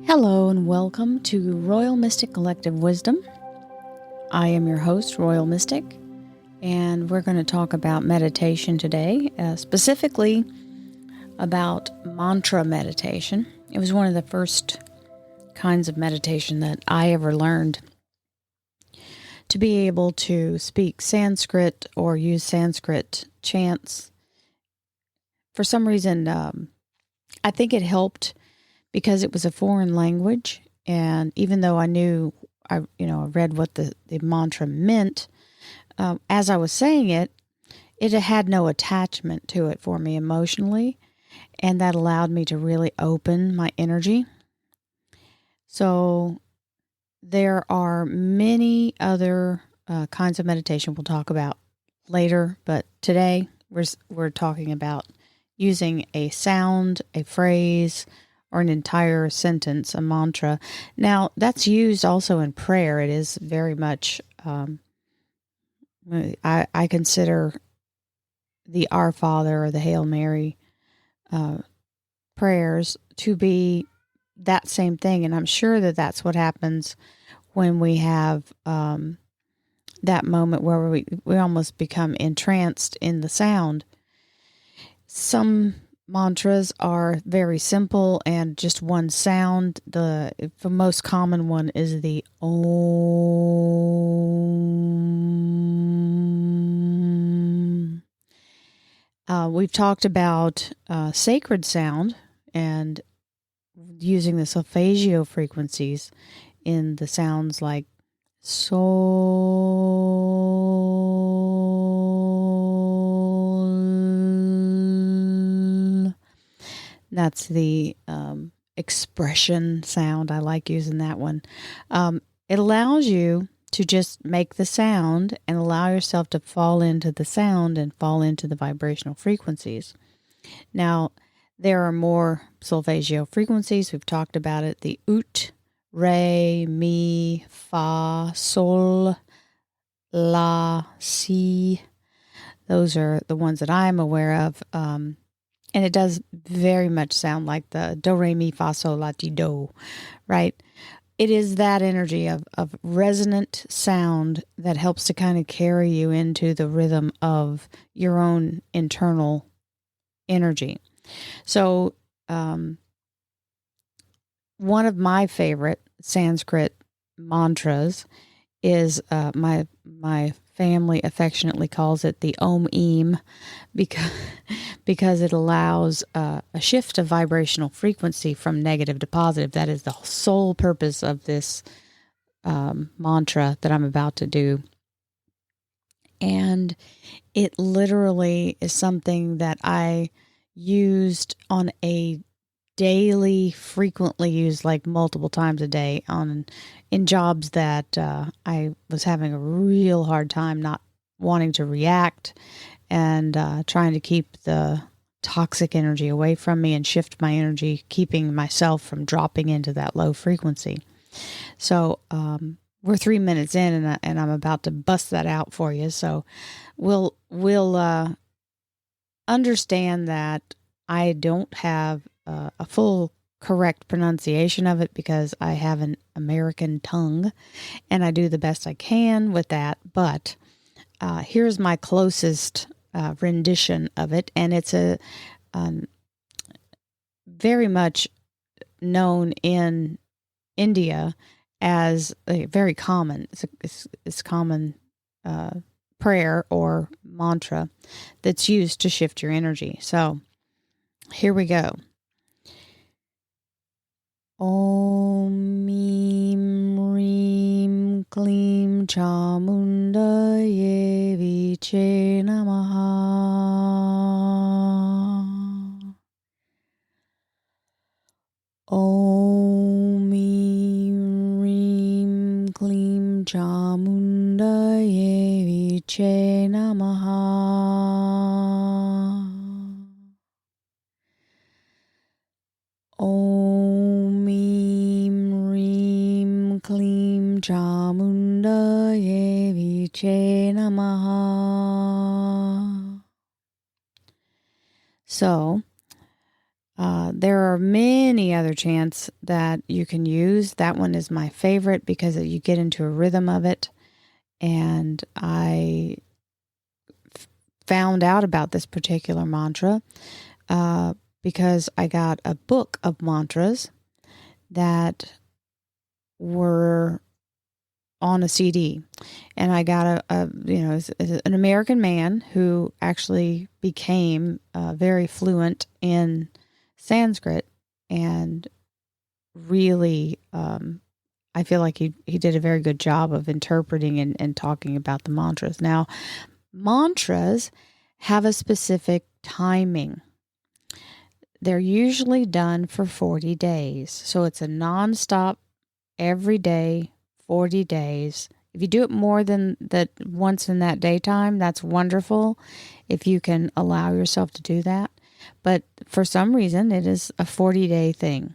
Hello and welcome to Royal Mystic Collective Wisdom. I am your host, Royal Mystic, and we're going to talk about meditation today, specifically about mantra meditation. It was one of the first kinds of meditation that I ever learned. To be able to speak Sanskrit or use Sanskrit chants, for some reason, I think it helped because it was a foreign language, and even though I read what the mantra meant, as I was saying it, it had no attachment to it for me emotionally, and that allowed me to really open my energy. So there are many other kinds of meditation we'll talk about later, but today we're talking about using a sound, a phrase, or an entire sentence, a mantra. Now, that's used also in prayer. It is very much, I consider the Our Father or the Hail Mary prayers to be that same thing. And I'm sure that that's what happens when we have that moment where we almost become entranced in the sound. Some mantras are very simple and just one sound. The most common one is the Om. We've talked about sacred sound and using the solfeggio frequencies in the sounds like Sol. That's the expression sound. I like using that one. It allows you to just make the sound and allow yourself to fall into the sound and fall into the vibrational frequencies. Now, there are more solfeggio frequencies. We've talked about it. The ut, re, mi, fa, sol, la, si. Those are the ones that I'm aware of. And it does very much sound like the do, re, mi, fa, sol, la, ti, do, right? It is that energy of resonant sound that helps to kind of carry you into the rhythm of your own internal energy. So, one of my favorite Sanskrit mantras is my family affectionately calls it the Om Eem because it allows a shift of vibrational frequency from negative to positive. That is the sole purpose of this mantra that I'm about to do. And it literally is something that I used on a daily, frequently used, like multiple times a day in jobs that I was having a real hard time not wanting to react and trying to keep the toxic energy away from me and shift my energy, keeping myself from dropping into that low frequency. So we're 3 minutes in, and I'm about to bust that out for you. So we'll understand that I don't have a full correct pronunciation of it because I have an American tongue and I do the best I can with that. But here's my closest rendition of it. And it's a very much known in India as a very common, it's common prayer or mantra that's used to shift your energy. So here we go. Om Mim Reem Kleem Chamunda Viche Namaha. Om Mim Reem Kleem Chamunda Viche Namaha. Om Mim Reem Kleem Chamunda Viche Namaha. So, There are many other chants that you can use. That one is my favorite because you get into a rhythm of it. And I found out about this particular mantra because I got a book of mantras that were on a CD, and I got an American man who actually became very fluent in Sanskrit, and really, I feel like he did a very good job of interpreting and talking about the mantras. Now, mantras have a specific timing. They're usually done for 40 days. So it's a nonstop, every day, 40 days. If you do it more than that once in that daytime, that's wonderful if you can allow yourself to do that. But for some reason, it is a 40-day thing.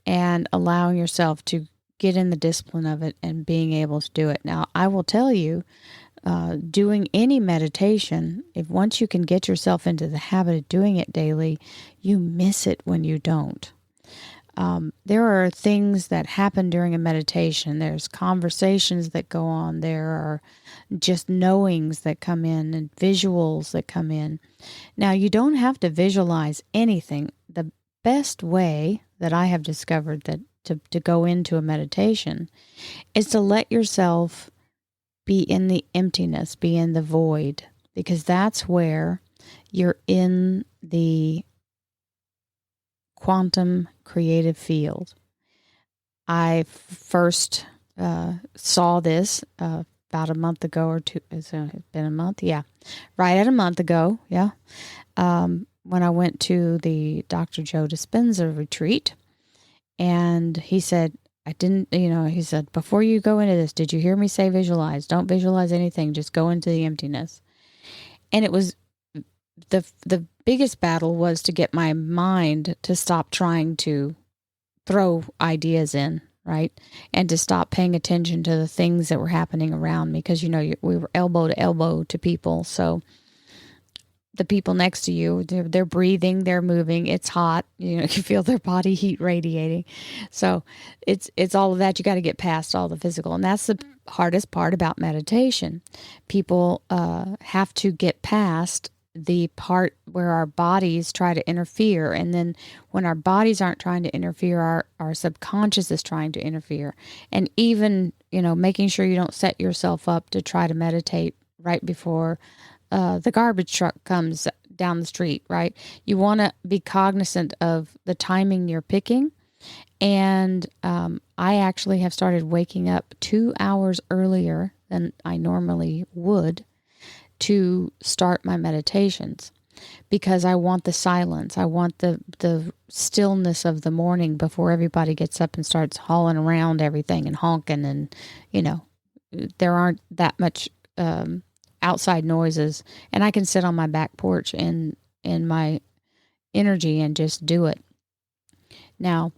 And allowing yourself to get in the discipline of it and being able to do it. Now, I will tell you, doing any meditation, if once you can get yourself into the habit of doing it daily, you miss it when you don't. There are things that happen during a meditation. There's conversations that go on. There are just knowings that come in and visuals that come in. Now, you don't have to visualize anything. The best way that I have discovered that to go into a meditation is to let yourself be in the emptiness, be in the void, because that's where you're in the quantum creative field. I first saw this about a month ago or two. It's been a month? Yeah. Right at a month ago. Yeah. When I went to the Dr. Joe Dispenza retreat, and he said, he said, before you go into this, did you hear me say visualize? Don't visualize anything. Just go into the emptiness. And it was the biggest battle was to get my mind to stop trying to throw ideas in, right? And to stop paying attention to the things that were happening around me, because, we were elbow to elbow to people. So the people next to you, they're breathing, they're moving, it's hot, you feel their body heat radiating. So it's all of that. You got to get past all the physical. And that's the hardest part about meditation. People have to get past the part where our bodies try to interfere. And then when our bodies aren't trying to interfere, our subconscious is trying to interfere. And even, making sure you don't set yourself up to try to meditate right before the garbage truck comes down the street, right? You want to be cognizant of the timing you're picking. And I actually have started waking up 2 hours earlier than I normally would to start my meditations, because I want the silence. I want the stillness of the morning before everybody gets up and starts hauling around everything and honking. And, there aren't that much outside noises, and I can sit on my back porch in my energy and just do it. Now,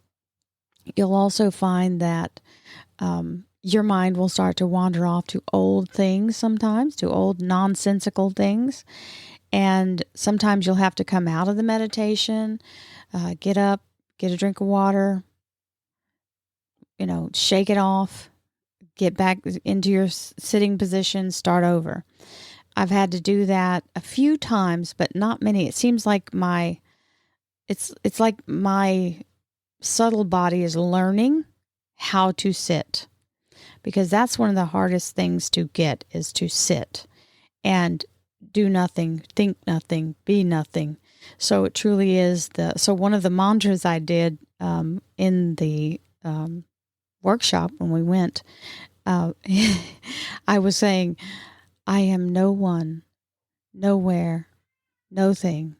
you'll also find that your mind will start to wander off to old things sometimes, to old nonsensical things. And sometimes you'll have to come out of the meditation, get up, get a drink of water, shake it off, get back into your sitting position, start over. I've had to do that a few times, but not many. It seems like it's like my subtle body is learning how to sit, because that's one of the hardest things to get, is to sit and do nothing, think nothing, be nothing. So it truly is so one of the mantras I did in the workshop when we went, I was saying, I am no one, nowhere, no thing.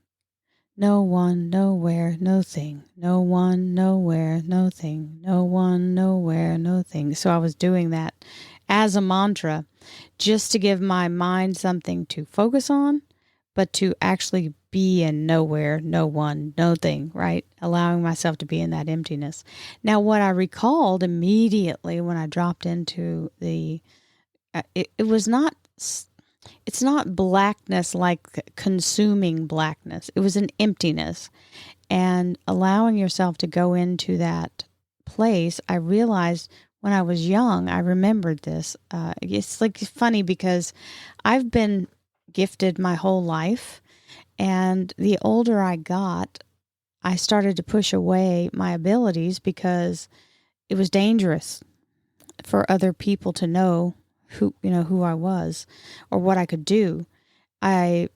No one, nowhere, no thing. No one, nowhere, no thing. No one, nowhere, no thing. So I was doing that as a mantra, just to give my mind something to focus on, but to actually be in nowhere, no one, no thing, right? Allowing myself to be in that emptiness. Now, what I recalled immediately when I dropped into it was not... It's not blackness like consuming blackness. It was an emptiness. and allowing yourself to go into that place. I realized when I was young, I remembered this. It's like funny because I've been gifted my whole life. And the older I got, I started to push away my abilities because it was dangerous for other people to know who I was or what I could do. I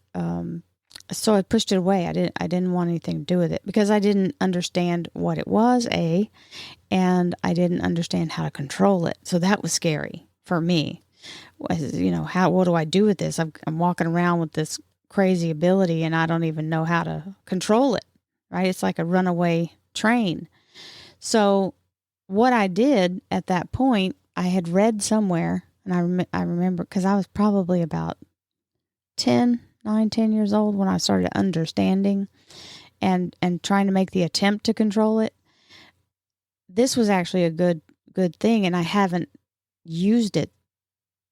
so I pushed it away. I didn't want anything to do with it because I didn't understand what it was, and I didn't understand how to control it. So that was scary for me. What do I do with this? I'm walking around with this crazy ability and I don't even know how to control it, right? It's like a runaway train. So what I did at that point, I had read somewhere, and I remember because I was probably about 10 years old when I started understanding and trying to make the attempt to control it. This was actually a good thing, and I haven't used it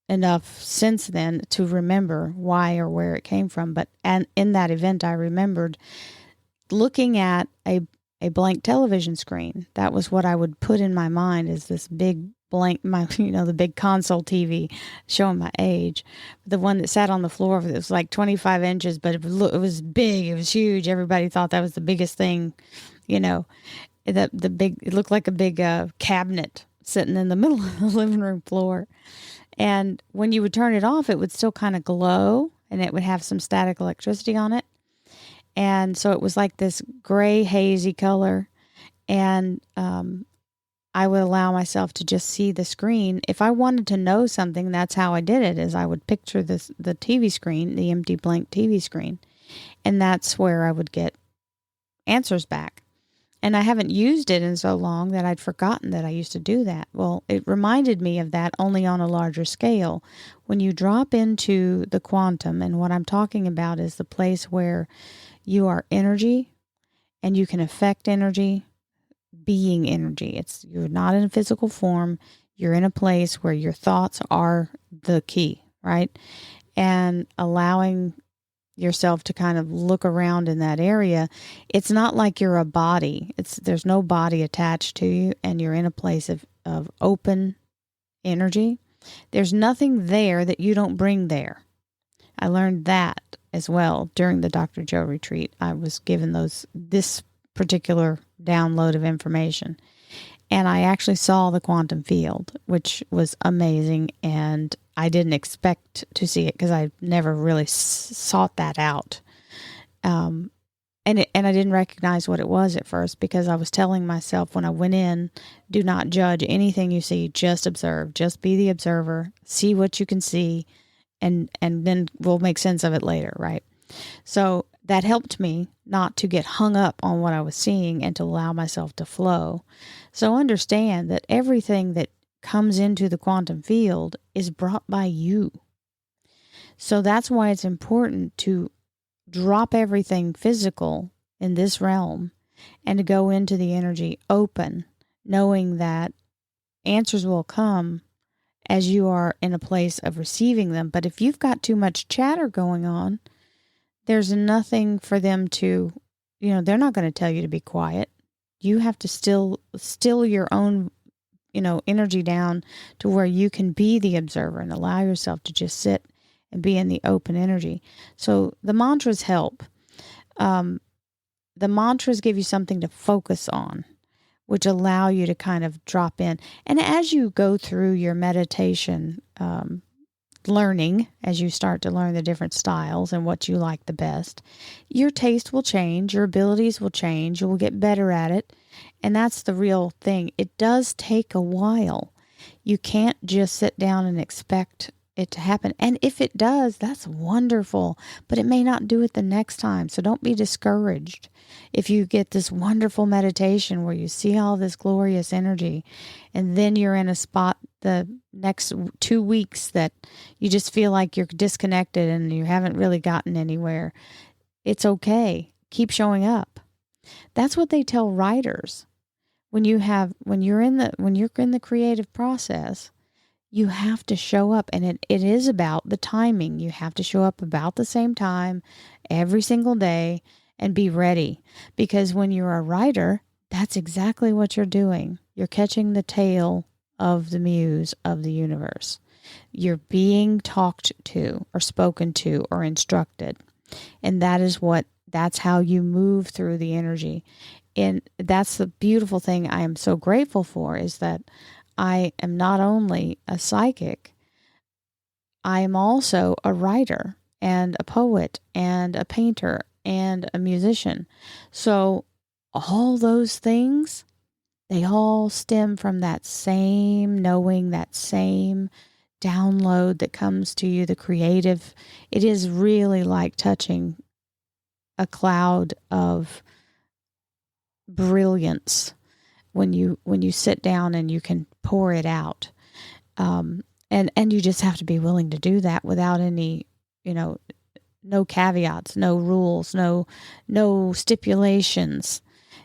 enough since then to remember why or where it came from. But in that event, I remembered looking at a blank television screen. That was what I would put in my mind as this big blank, the big console TV, showing my age. The one that sat on the floor, it was like 25 inches, but it was big. It was huge. Everybody thought that was the biggest thing, it looked like a big cabinet sitting in the middle of the living room floor. And when you would turn it off, it would still kind of glow and it would have some static electricity on it. And so it was like this gray, hazy color. And I would allow myself to just see the screen. If I wanted to know something, that's how I did it, is I would picture the TV screen, the empty blank TV screen. And that's where I would get answers back. And I haven't used it in so long that I'd forgotten that I used to do that. Well, it reminded me of that only on a larger scale. When you drop into the quantum, and what I'm talking about is the place where you are energy and you can affect energy, being energy. You're not in a physical form. You're in a place where your thoughts are the key, right? And allowing yourself to kind of look around in that area. It's not like you're a body. There's no body attached to you, and you're in a place of open energy. There's nothing there that you don't bring there. I learned that as well during the Dr. Joe retreat. I was given this particular download of information, and I actually saw the quantum field, which was amazing, and I didn't expect to see it because I never really sought that out. And I didn't recognize what it was at first because I was telling myself when I went in, do not judge anything you see, just observe, just be the observer, see what you can see, and then we'll make sense of it later, right? So that helped me not to get hung up on what I was seeing and to allow myself to flow. So understand that everything that comes into the quantum field is brought by you. So that's why it's important to drop everything physical in this realm and to go into the energy open, knowing that answers will come as you are in a place of receiving them. But if you've got too much chatter going on, there's nothing for them to, they're not going to tell you to be quiet. You have to still your own, energy down to where you can be the observer and allow yourself to just sit and be in the open energy. So the mantras help. The mantras give you something to focus on, which allow you to kind of drop in. And as you go through your meditation learning, as you start to learn the different styles and what you like the best, your taste will change, your abilities will change, you will get better at it. And that's the real thing. It does take a while. You can't just sit down and expect it to happen. And if it does, that's wonderful, but it may not do it the next time. So don't be discouraged if you get this wonderful meditation where you see all this glorious energy and then you're in a spot the next 2 weeks that you just feel like you're disconnected and you haven't really gotten anywhere. It's okay. Keep showing up. That's what they tell writers. When you're in the creative process, you have to show up, and it is about the timing. You have to show up about the same time every single day and be ready. Because when you're a writer, that's exactly what you're doing. You're catching the tail of the muse of the universe. You're being talked to or spoken to or instructed. And that's how you move through the energy. And that's the beautiful thing I am so grateful for, is that I am not only a psychic, I am also a writer and a poet and a painter and a musician. So all those things, they all stem from that same knowing, that same download that comes to you, the creative. It is really like touching a cloud of brilliance when you sit down and you can pour it out. And you just have to be willing to do that without any, no caveats, no rules, no stipulations.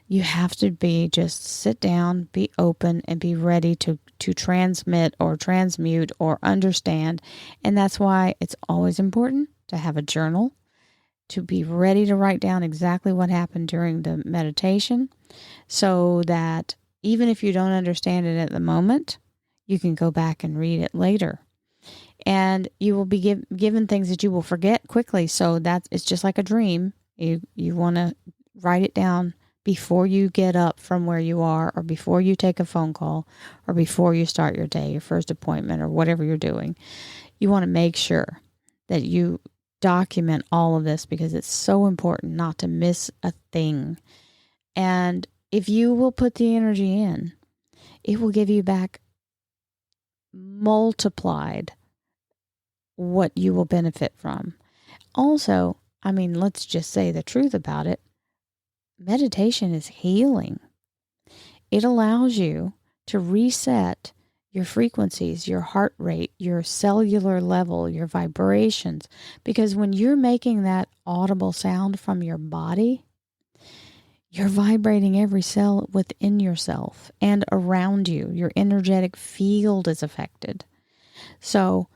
You have to just sit down, be open, and be ready to transmit or transmute or understand. And that's why it's always important to have a journal, to be ready to write down exactly what happened during the meditation, so that even if you don't understand it at the moment, you can go back and read it later. And you will be given things that you will forget quickly. So it's just like a dream. You want to write it down before you get up from where you are, or before you take a phone call, or before you start your day, your first appointment, or whatever you're doing. You want to make sure that you document all of this, because it's so important not to miss a thing. And if you will put the energy in, it will give you back multiplied what you will benefit from. Also, let's just say the truth about it. Meditation is healing. It allows you to reset your frequencies, your heart rate, your cellular level, your vibrations. Because when you're making that audible sound from your body, you're vibrating every cell within yourself and around you. Your energetic field is affected. So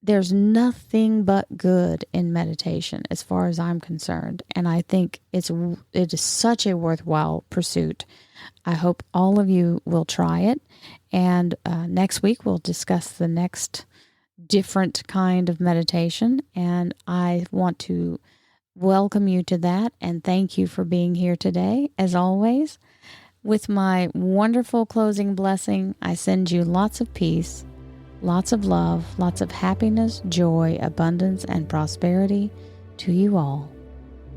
there's nothing but good in meditation as far as I'm concerned. And I think it is such a worthwhile pursuit. I hope all of you will try it. And next week we'll discuss the next different kind of meditation. And I want to welcome you to that, and thank you for being here today. As always, with my wonderful closing blessing, I send you lots of peace, lots of love, lots of happiness, joy, abundance, and prosperity to you all.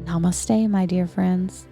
Namaste, my dear friends.